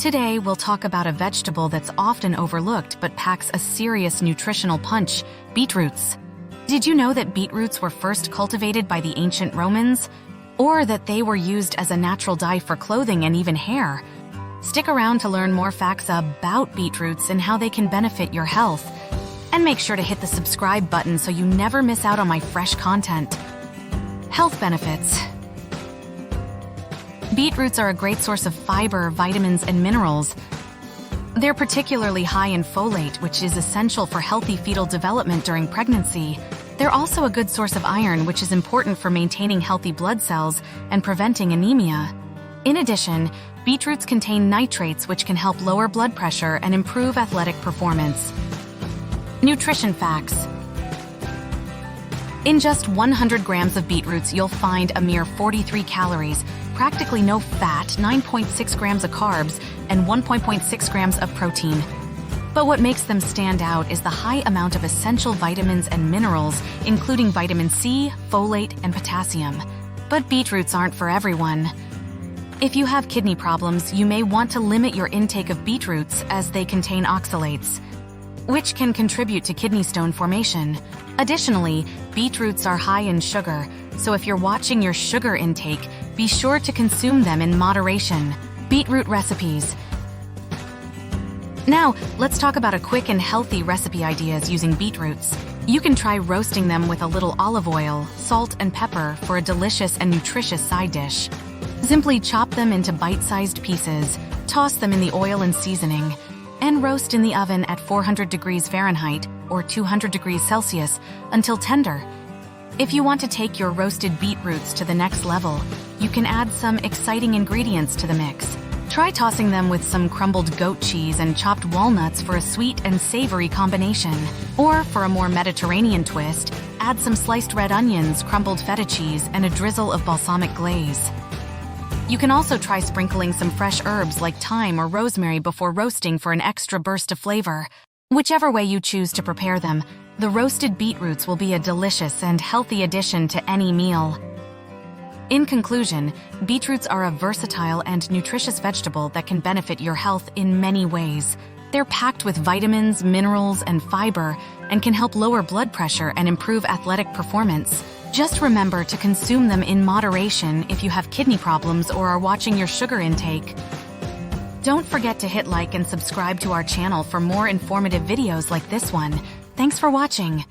Today, we'll talk about a vegetable that's often overlooked but packs a serious nutritional punch: beetroots. Did you know that beetroots were first cultivated by the ancient Romans? Or that they were used as a natural dye for clothing and even hair? Stick around to learn more facts about beetroots and how they can benefit your health. And make sure to hit the subscribe button so you never miss out on my fresh content. Health benefits. Beetroots are a great source of fiber, vitamins, and minerals. They're particularly high in folate, which is essential for healthy fetal development during pregnancy. They're also a good source of iron, which is important for maintaining healthy blood cells and preventing anemia. In addition, beetroots contain nitrates, which can help lower blood pressure and improve athletic performance. Nutrition facts. In just 100 grams of beetroots, you'll find a mere 43 calories, practically no fat, 9.6 grams of carbs, and 1.6 grams of protein. But what makes them stand out is the high amount of essential vitamins and minerals, including vitamin C, folate, and potassium. But beetroots aren't for everyone. If you have kidney problems, you may want to limit your intake of beetroots as they contain oxalates, which can contribute to kidney stone formation. Additionally, beetroots are high in sugar, so if you're watching your sugar intake, be sure to consume them in moderation. Beetroot recipes. Now, let's talk about a quick and healthy recipe ideas using beetroots. You can try roasting them with a little olive oil, salt, and pepper for a delicious and nutritious side dish. Simply chop them into bite-sized pieces, toss them in the oil and seasoning, and roast in the oven at 400 degrees Fahrenheit or 200 degrees Celsius until tender. If you want to take your roasted beetroots to the next level, you can add some exciting ingredients to the mix. Try tossing them with some crumbled goat cheese and chopped walnuts for a sweet and savory combination. Or, for a more Mediterranean twist, add some sliced red onions, crumbled feta cheese, and a drizzle of balsamic glaze. You can also try sprinkling some fresh herbs like thyme or rosemary before roasting for an extra burst of flavor. Whichever way you choose to prepare them, the roasted beetroots will be a delicious and healthy addition to any meal. In conclusion, beetroots are a versatile and nutritious vegetable that can benefit your health in many ways. They're packed with vitamins, minerals, and fiber, and can help lower blood pressure and improve athletic performance. Just remember to consume them in moderation if you have kidney problems or are watching your sugar intake. Don't forget to hit like and subscribe to our channel for more informative videos like this one. Thanks for watching.